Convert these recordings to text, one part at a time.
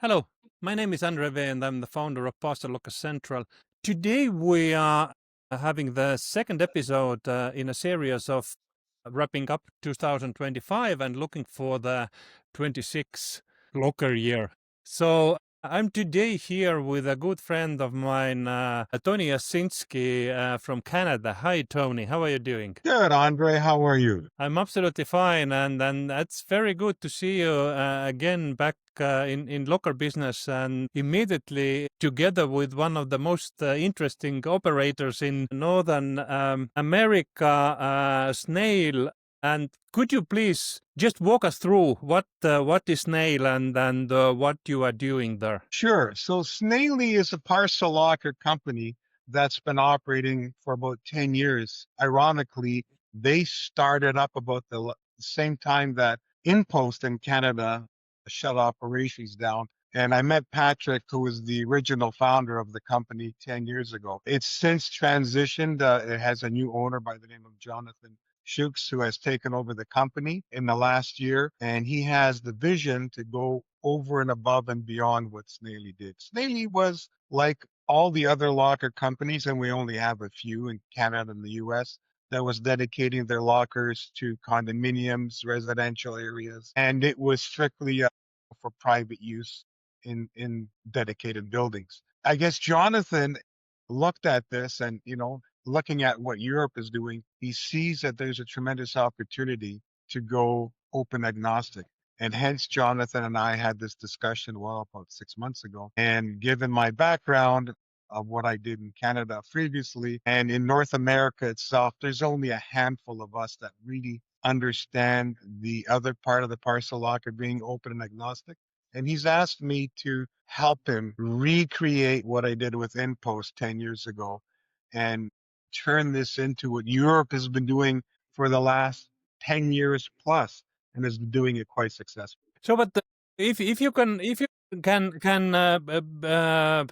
Hello, my name is Andre and I'm the founder of Parcel Central. Today we are having the second episode in a series of wrapping up 2025 and looking for the 26 locker year. So I'm today here with a good friend of mine, Tony Jasinski from Canada. Hi, Tony. How are you doing? Good, Andre. How are you? I'm absolutely fine, and it's very good to see you again back in locker business, and immediately together with one of the most interesting operators in Northern America, Snaile. And could you please just walk us through what is Snaile and what you are doing there? Sure. So Snaile is a parcel locker company that's been operating for about 10 years. Ironically, they started up about the same time that InPost in Canada shut operations down. And I met Patrick, who was the original founder of the company 10 years ago. It's since transitioned. It has a new owner by the name of Jonathan Shooks, who has taken over the company in the last year, and he has the vision to go over and above and beyond what Snaile did. Snaile was like all the other locker companies, and we only have a few in Canada and the US, that was dedicating their lockers to condominiums, residential areas, and it was strictly for private use in dedicated buildings. I guess Jonathan looked at this and, looking at what Europe is doing, he sees that there's a tremendous opportunity to go open agnostic. And hence, Jonathan and I had this discussion, well, about 6 months ago. And given my background of what I did in Canada previously and in North America itself, there's only a handful of us that really understand the other part of the parcel locker being open and agnostic. And he's asked me to help him recreate what I did with InPost 10 years ago and turn this into what Europe has been doing for the last 10 years plus and has been doing it quite successfully. So, but if you can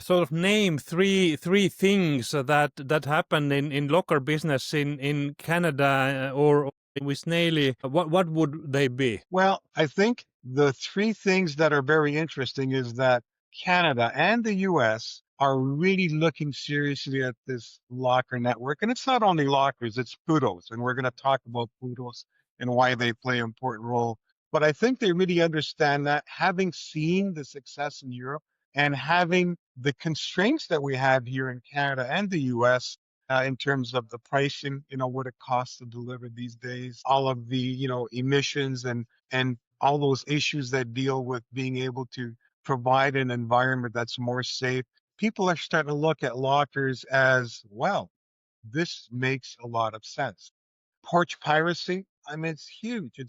sort of name three things that happened in locker business in Canada or with Snaile, what would they be? Well, I think the three things that are very interesting is that Canada and the US are really looking seriously at this locker network. And it's not only lockers, it's PUDOs. And we're going to talk about PUDOs and why they play an important role. But I think they really understand that, having seen the success in Europe and having the constraints that we have here in Canada and the US, in terms of the pricing, what it costs to deliver these days, all of the, emissions and all those issues that deal with being able to provide an environment that's more safe. People are starting to look at lockers as, well, this makes a lot of sense. Porch piracy, I mean, it's huge.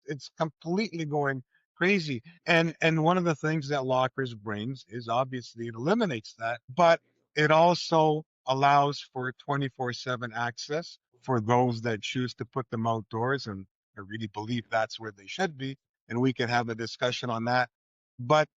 It's completely going crazy. And one of the things that lockers brings is, obviously, it eliminates that, but it also allows for 24/7 access for those that choose to put them outdoors. And I really believe that's where they should be. And we can have a discussion on that. But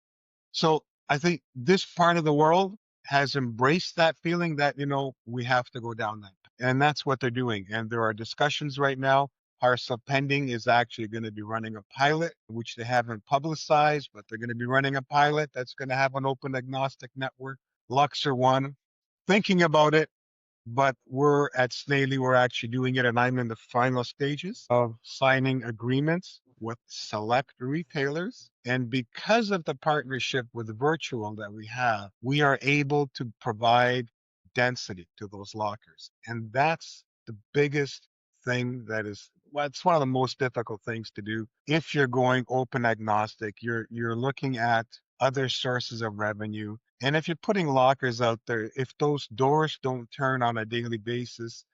so I think this part of the world has embraced that feeling that, we have to go down that. And that's what they're doing. And there are discussions right now. Parcel Pending is actually going to be running a pilot, which they haven't publicized, but they're going to be running a pilot that's going to have an open agnostic network. Luxor One, thinking about it, but we're at Snaile, we're actually doing it, and I'm in the final stages of signing agreements with select retailers. And because of the partnership with Virtual that we have, we are able to provide density to those lockers. And that's the biggest thing that is, well, it's one of the most difficult things to do. If you're going open agnostic, you're looking at other sources of revenue. And if you're putting lockers out there, if those doors don't turn on a daily basis,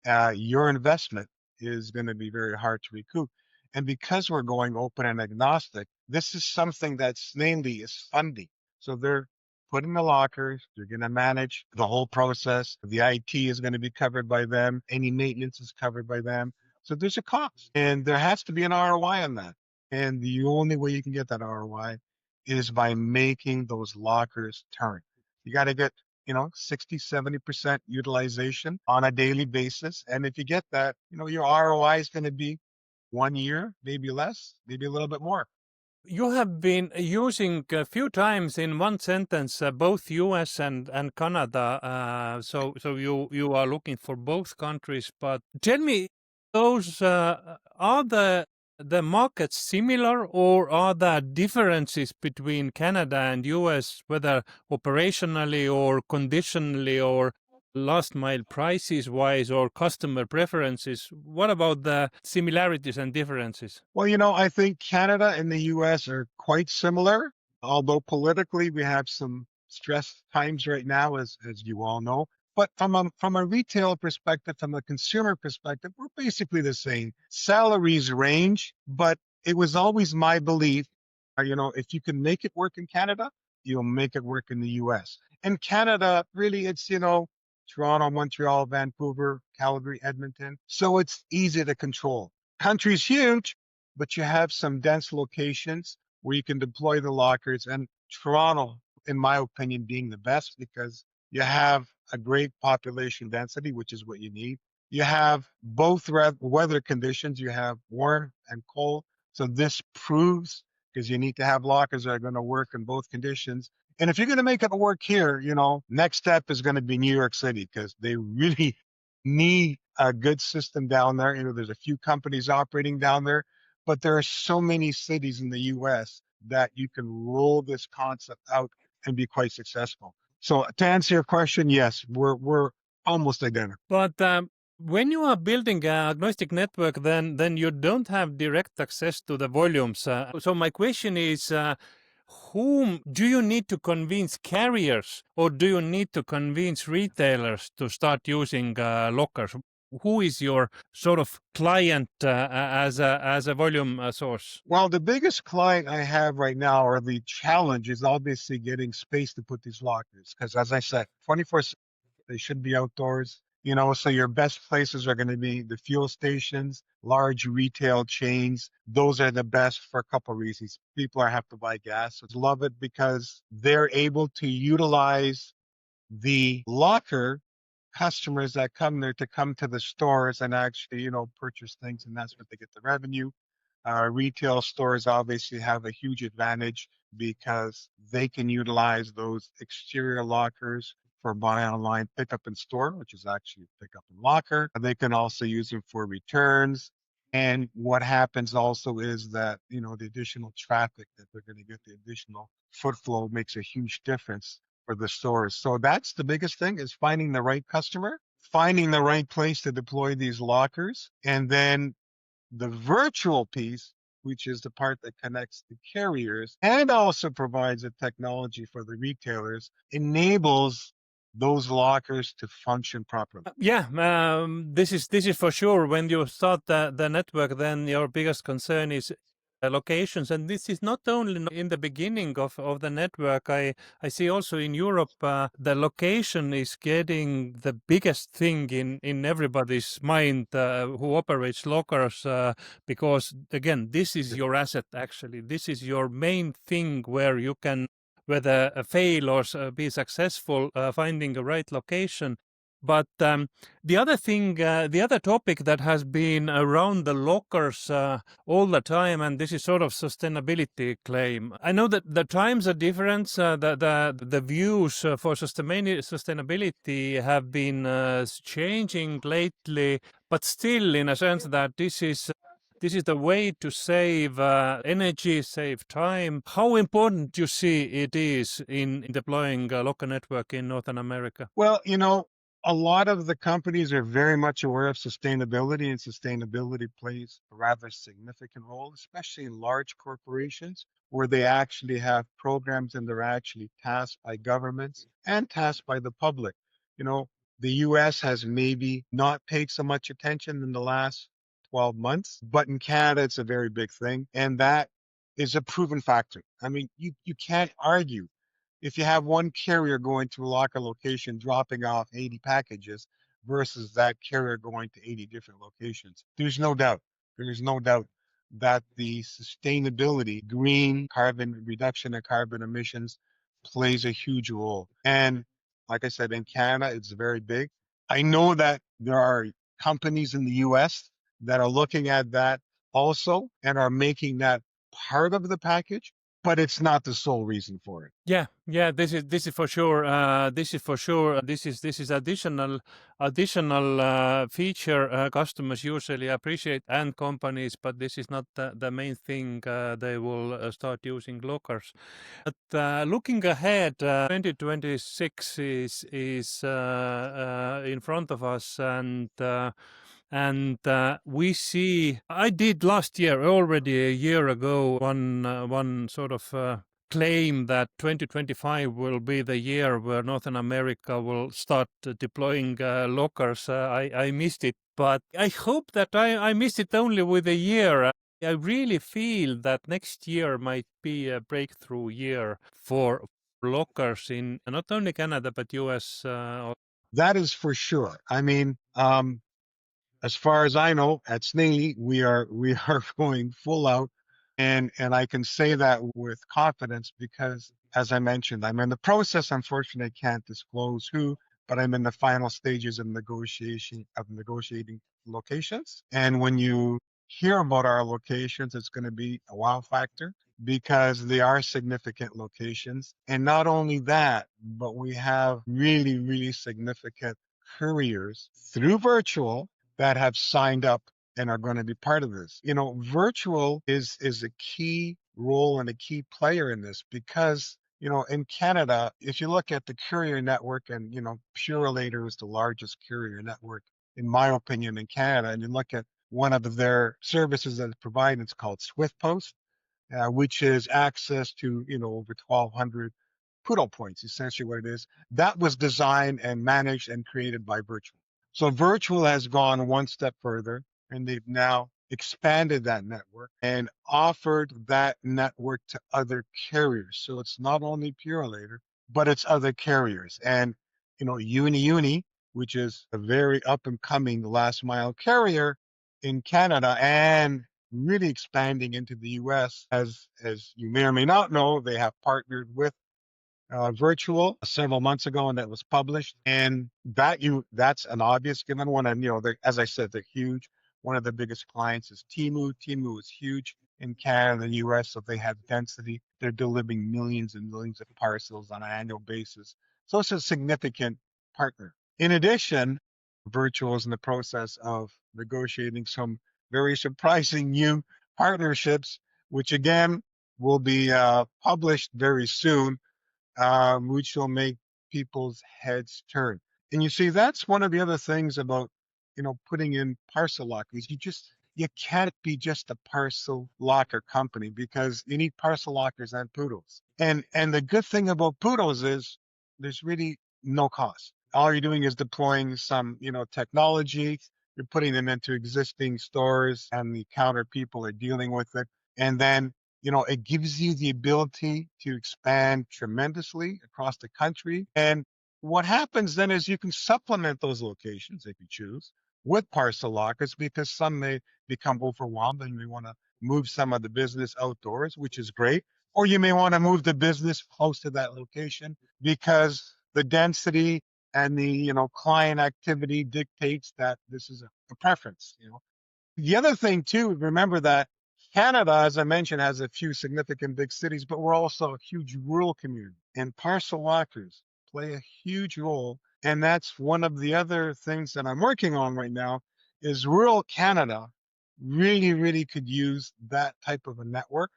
your investment is going to be very hard to recoup. And because we're going open and agnostic, this is something that Snaile is funding. So they're putting the lockers, they're going to manage the whole process. The IT is going to be covered by them. Any maintenance is covered by them. So there's a cost, and there has to be an ROI on that. And the only way you can get that ROI is by making those lockers turn. You got to get 60, 70% utilization on a daily basis. And if you get that, your ROI is going to be 1 year, maybe less, maybe a little bit more. You have been using a few times in one sentence both US and Canada. So you are looking for both countries. But tell me, those are the markets similar, or are there differences between Canada and US, whether operationally or conditionally or last mile prices wise or customer preferences? What about the similarities and differences? Well, I think Canada and the US are quite similar, although politically we have some stress times right now, as you all know. But from a retail perspective, from a consumer perspective, we're basically the same. Salaries range, but it was always my belief, if you can make it work in Canada, you'll make it work in the US. And Canada, really, it's Toronto, Montreal, Vancouver, Calgary, Edmonton. So it's easy to control. Country's huge, but you have some dense locations where you can deploy the lockers. And Toronto, in my opinion, being the best because you have a great population density, which is what you need. You have both weather conditions. You have warm and cold. So this proves because you need to have lockers that are going to work in both conditions. And if you're going to make it work here, next step is going to be New York City because they really need a good system down there. There's a few companies operating down there, but there are so many cities in the US that you can roll this concept out and be quite successful. So to answer your question, yes, we're almost identical. But when you are building an agnostic network, then you don't have direct access to the volumes. So my question is, whom do you need to convince, carriers, or do you need to convince retailers to start using lockers? Who is your sort of client as a volume source? Well, the biggest client I have right now, or the challenge, is obviously getting space to put these lockers. Because as I said, 24 they should be outdoors. So your best places are going to be the fuel stations, large retail chains. Those are the best for a couple of reasons. People are have to buy gas. So love it because they're able to utilize the locker customers that come there to come to the stores and actually, purchase things, and that's what they get the revenue. Retail stores obviously have a huge advantage because they can utilize those exterior lockers for buy online, pick up in store, which is actually pick up and locker. They can also use them for returns. And what happens also is that, the additional traffic that they're going to get, the additional foot flow makes a huge difference for the stores. So that's the biggest thing is finding the right customer, finding the right place to deploy these lockers, and then the virtual piece, which is the part that connects the carriers and also provides a technology for the retailers, enables those lockers to function properly. Yeah, this is for sure. When you start the network, then your biggest concern is locations, and this is not only in the beginning of the network. I see also in Europe the location is getting the biggest thing in everybody's mind who operates lockers, because again, this is your asset. Actually, this is your main thing where you can whether fail or be successful finding the right location. But the other thing, the other topic that has been around the lockers all the time, and this is sort of sustainability claim. I know that the times are different. The views for sustainability have been changing lately, but still, in a sense, that this is the way to save energy, save time. How important you see it is in deploying a local network in Northern America? Well, a lot of the companies are very much aware of sustainability, and sustainability plays a rather significant role, especially in large corporations where they actually have programs and they're actually tasked by governments and tasked by the public. You know, the US has maybe not paid so much attention in the last 12 months, but in Canada, it's a very big thing. And that is a proven factor. I mean, you can't argue if you have one carrier going to a locker location dropping off 80 packages versus that carrier going to 80 different locations. There's no doubt. There's no doubt that the sustainability, green carbon reduction and carbon emissions plays a huge role. And like I said, in Canada, it's very big. I know that there are companies in the US that are looking at that also and are making that part of the package, but it's not the sole reason for it. Yeah, this is for sure. This is for sure. This is additional feature customers usually appreciate and companies, but this is not the main thing. They will start using lockers. But looking ahead, 2026 is in front of us, and we see. I did last year, already a year ago, one sort of claim that 2025 will be the year where Northern America will start deploying lockers. I missed it, but I hope that I missed it only with a year. I really feel that next year might be a breakthrough year for lockers in not only Canada but US. That is for sure. I mean, as far as I know, at Snaile, we are going full out, and I can say that with confidence because, as I mentioned, I'm in the process. Unfortunately, I can't disclose who, but I'm in the final stages of negotiating locations. And when you hear about our locations, it's going to be a wow factor because they are significant locations. And not only that, but we have really, really significant couriers through virtual that have signed up and are going to be part of this. You know, virtual is a key role and a key player in this because, you know, in Canada, if you look at the courier network and, you know, Purolator is the largest courier network, in my opinion, in Canada, and you look at one of their services that it's providing, it's called SwiftPost, which is access to, you know, over 1,200 PUDO points, essentially what it is. That was designed and managed and created by Virtual. So Virtual has gone one step further, and they've now expanded that network and offered that network to other carriers. So it's not only Purolator, but it's other carriers. And, you know, Uni, which is a very up and coming last mile carrier in Canada and really expanding into the US. As you may or may not know, they have partnered with Virtual several months ago, and that was published. And that's an obvious given one. And you know, as I said, they're huge. One of the biggest clients is Temu. Temu is huge in Canada and the US, so they have density. They're delivering millions and millions of parcels on an annual basis. So it's a significant partner. In addition, Virtual is in the process of negotiating some very surprising new partnerships, which again will be published very soon, which will make people's heads turn. And you see, that's one of the other things about, you know, putting in parcel lockers. You can't be just a parcel locker company because you need parcel lockers and PUDOs. And the good thing about PUDOs is there's really no cost. All you're doing is deploying some, you know, technology. You're putting them into existing stores, and the counter people are dealing with it. And then, you know, it gives you the ability to expand tremendously across the country. And what happens then is you can supplement those locations if you choose with parcel lockers because some may become overwhelmed and you want to move some of the business outdoors, which is great. Or you may want to move the business close to that location because the density and the, you know, client activity dictates that this is a preference, you know. The other thing too, remember that Canada, as I mentioned, has a few significant big cities, but we're also a huge rural community. And parcel lockers play a huge role. And that's one of the other things that I'm working on right now is rural Canada really, really could use that type of a network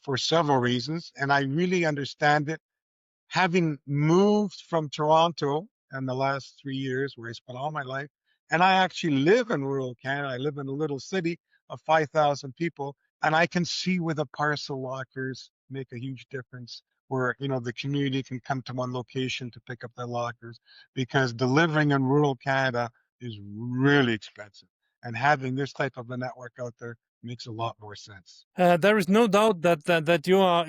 for several reasons. And I really understand it having moved from Toronto in the last 3 years, where I spent all my life, and I actually live in rural Canada. I live in a little city of 5,000 people, and I can see where the parcel lockers make a huge difference. Where, you know, the community can come to one location to pick up their lockers, because delivering in rural Canada is really expensive, and having this type of a network out there makes a lot more sense. There is no doubt that you are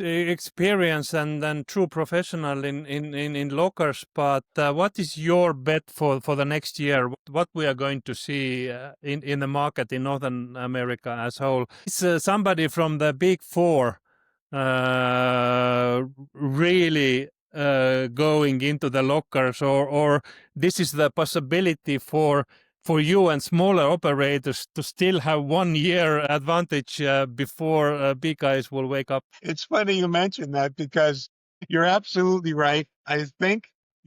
experienced and true professional in lockers. But what is your bet for the next year? What we are going to see in the market in Northern America as whole? Is somebody from the Big Four really going into the lockers, or this is the possibility for for you and smaller operators to still have 1 year advantage before big guys will wake up? It's funny you mentioned that because you're absolutely right. I think,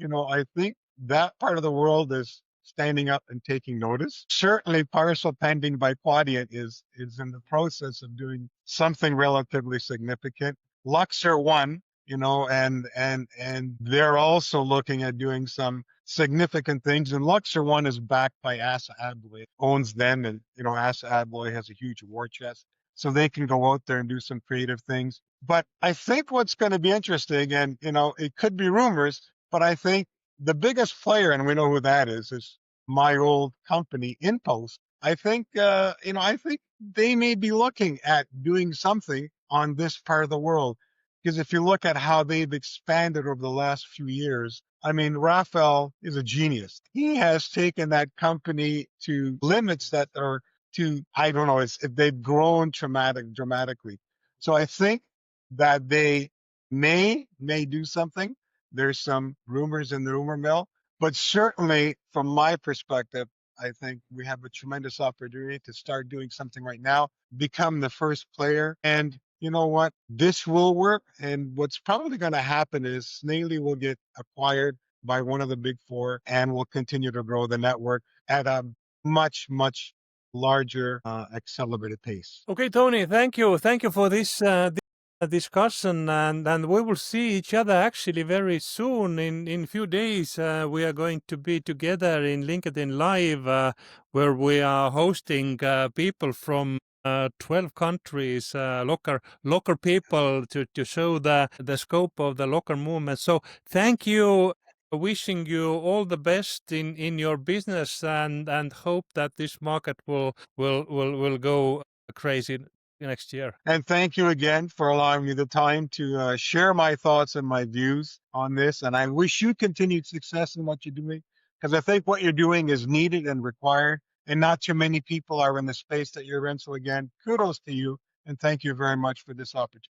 I think that part of the world is standing up and taking notice. Certainly Parcel pending by Quadient is in the process of doing something relatively significant. Luxor one, and they're also looking at doing some significant things. And Luxor one is backed by Assa Abloy, owns them, and Assa Abloy has a huge war chest, so they can go out there and do some creative things. But I think what's going to be interesting, and it could be rumors, but I think the biggest player, and we know who that is my old company, InPost. I think, I think they may be looking at doing something on this part of the world. Because if you look at how they've expanded over the last few years, I mean, Raphael is a genius. He has taken that company to limits that are I don't know, if they've grown dramatically. So I think that they may do something. There's some rumors in the rumor mill, but certainly from my perspective, I think we have a tremendous opportunity to start doing something right now, become the first player. And you know what? This will work. And what's probably going to happen is Snaile will get acquired by one of the big four and will continue to grow the network at a much, much larger accelerated pace. Okay, Tony, thank you. Thank you for this discussion, and we will see each other actually very soon. In few days, we are going to be together in LinkedIn Live, where we are hosting people from 12 countries, local people to show the scope of the local movement. So thank you. Wishing you all the best in your business, and hope that this market will go crazy next year. And thank you again for allowing me the time to share my thoughts and my views on this. And I wish you continued success in what you're doing, because I think what you're doing is needed and required, and not too many people are in the space that you're in. So again, kudos to you, and thank you very much for this opportunity.